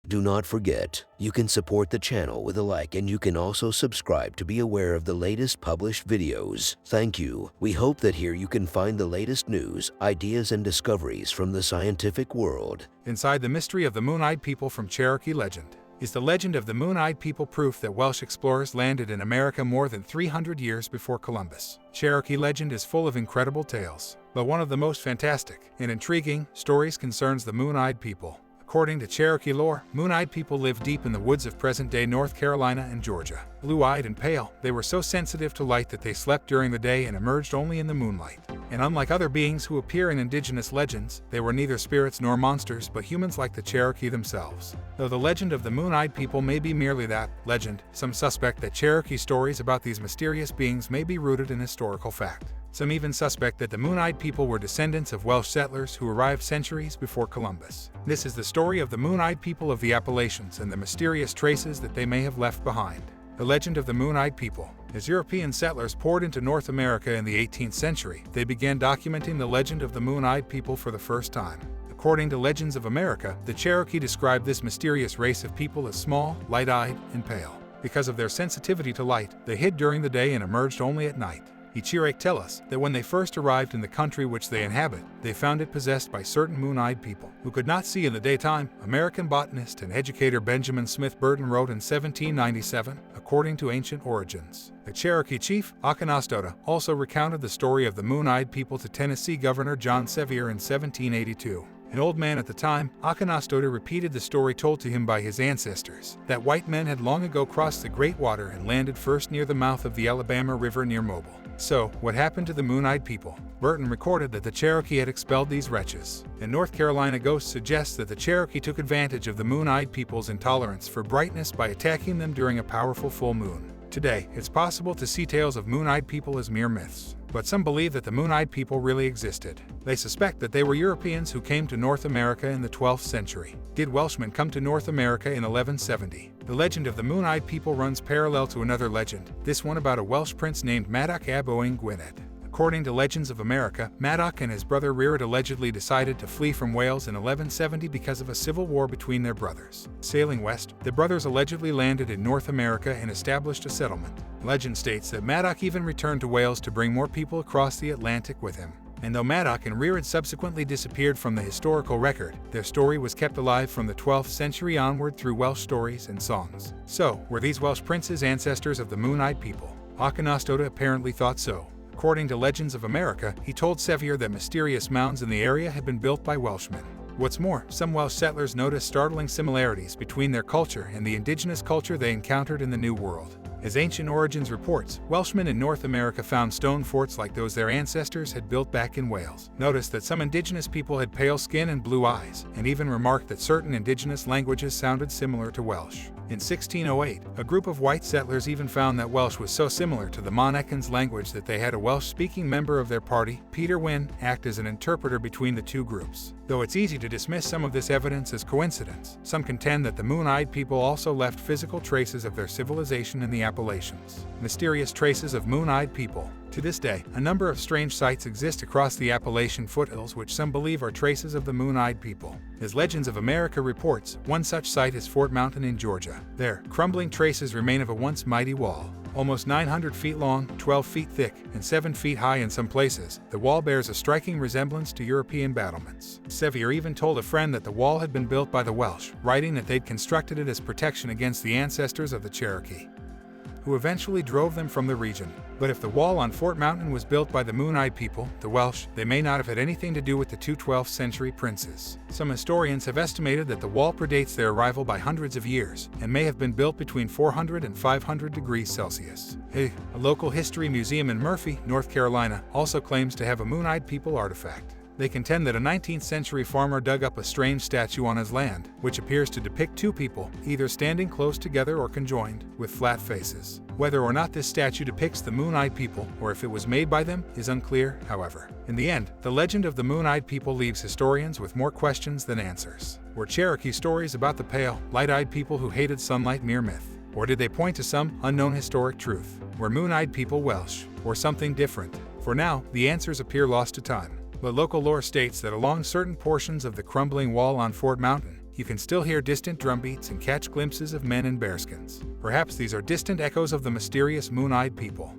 Do not forget, you can support the channel with a like, and you can also subscribe to be aware of the latest published videos. Thank you. We hope that here you can find the latest news, ideas, and discoveries from the scientific world. Inside the mystery of the Moon-Eyed People from Cherokee legend is the legend of the Moon-Eyed People, proof that Welsh explorers landed in America more than 300 years before Columbus. Cherokee legend is full of incredible tales, but one of the most fantastic and intriguing stories concerns the Moon-Eyed People. According to Cherokee lore, Moon-Eyed People lived deep in the woods of present-day North Carolina and Georgia. Blue-eyed and pale, they were so sensitive to light that they slept during the day and emerged only in the moonlight. And unlike other beings who appear in indigenous legends, they were neither spirits nor monsters, but humans like the Cherokee themselves. Though the legend of the Moon-Eyed People may be merely that legend, some suspect that Cherokee stories about these mysterious beings may be rooted in historical fact. Some even suspect that the Moon-Eyed People were descendants of Welsh settlers who arrived centuries before Columbus. This is the story of the Moon-Eyed People of the Appalachians and the mysterious traces that they may have left behind. The legend of the Moon-Eyed People. As European settlers poured into North America in the 18th century, they began documenting the legend of the Moon-Eyed People for the first time. According to Legends of America, the Cherokee described this mysterious race of people as small, light-eyed, and pale. Because of their sensitivity to light, they hid during the day and emerged only at night. The Cherokee tell us that when they first arrived in the country which they inhabit, they found it possessed by certain moon-eyed people who could not see in the daytime. American botanist and educator Benjamin Smith Burton wrote in 1797, according to ancient origins. The Cherokee chief, Akanastota, also recounted the story of the Moon-Eyed People to Tennessee Governor John Sevier in 1782. An old man at the time, Akanastota repeated the story told to him by his ancestors, that white men had long ago crossed the Great Water and landed first near the mouth of the Alabama River near Mobile. So, what happened to the Moon-Eyed People? Burton recorded that the Cherokee had expelled these wretches. And North Carolina Ghost suggests that the Cherokee took advantage of the Moon-Eyed People's intolerance for brightness by attacking them during a powerful full moon. Today, it's possible to see tales of Moon-Eyed People as mere myths, but some believe that the Moon-Eyed People really existed. They suspect that they were Europeans who came to North America in the 12th century. Did Welshmen come to North America in 1170? The legend of the Moon-Eyed People runs parallel to another legend, this one about a Welsh prince named Madoc ab Owain Gwynedd. According to Legends of America, Madoc and his brother Rhyd allegedly decided to flee from Wales in 1170 because of a civil war between their brothers. Sailing west, the brothers allegedly landed in North America and established a settlement. Legend states that Madoc even returned to Wales to bring more people across the Atlantic with him. And though Madoc and Rhyd subsequently disappeared from the historical record, their story was kept alive from the 12th century onward through Welsh stories and songs. So, were these Welsh princes ancestors of the Moon-Eyed People? Akanastota apparently thought so. According to Legends of America, he told Sevier that mysterious mounds in the area had been built by Welshmen. What's more, some Welsh settlers noticed startling similarities between their culture and the indigenous culture they encountered in the New World. As Ancient Origins reports, Welshmen in North America found stone forts like those their ancestors had built back in Wales. Noticed that some indigenous people had pale skin and blue eyes, and even remarked that certain indigenous languages sounded similar to Welsh. In 1608, a group of white settlers even found that Welsh was so similar to the Monacans language that they had a Welsh-speaking member of their party, Peter Wynne, act as an interpreter between the two groups. Though it's easy to dismiss some of this evidence as coincidence, some contend that the Moon-Eyed People also left physical traces of their civilization in the Appalachians. Mysterious traces of Moon-Eyed People. To this day, a number of strange sites exist across the Appalachian foothills which some believe are traces of the Moon-Eyed People. As Legends of America reports, one such site is Fort Mountain in Georgia. There, crumbling traces remain of a once mighty wall. Almost 900 feet long, 12 feet thick, and 7 feet high in some places, the wall bears a striking resemblance to European battlements. Sevier even told a friend that the wall had been built by the Welsh, writing that they'd constructed it as protection against the ancestors of the Cherokee, who eventually drove them from the region. But if the wall on Fort Mountain was built by the Moon-Eyed People, the Welsh, they may not have had anything to do with the two 12th century princes. Some historians have estimated that the wall predates their arrival by hundreds of years, and may have been built between 400 and 500 degrees Celsius. A local history museum in Murphy, North Carolina, also claims to have a Moon-Eyed People artifact. They contend that a 19th century farmer dug up a strange statue on his land, which appears to depict two people, either standing close together or conjoined, with flat faces. Whether or not this statue depicts the Moon-Eyed People, or if it was made by them, is unclear, however. In the end, the legend of the Moon-Eyed People leaves historians with more questions than answers. Were Cherokee stories about the pale, light-eyed people who hated sunlight mere myth? Or did they point to some unknown historic truth? Were Moon-Eyed People Welsh, or something different? For now, the answers appear lost to time. But local lore states that along certain portions of the crumbling wall on Fort Mountain, you can still hear distant drumbeats and catch glimpses of men in bearskins. Perhaps these are distant echoes of the mysterious Moon-Eyed People.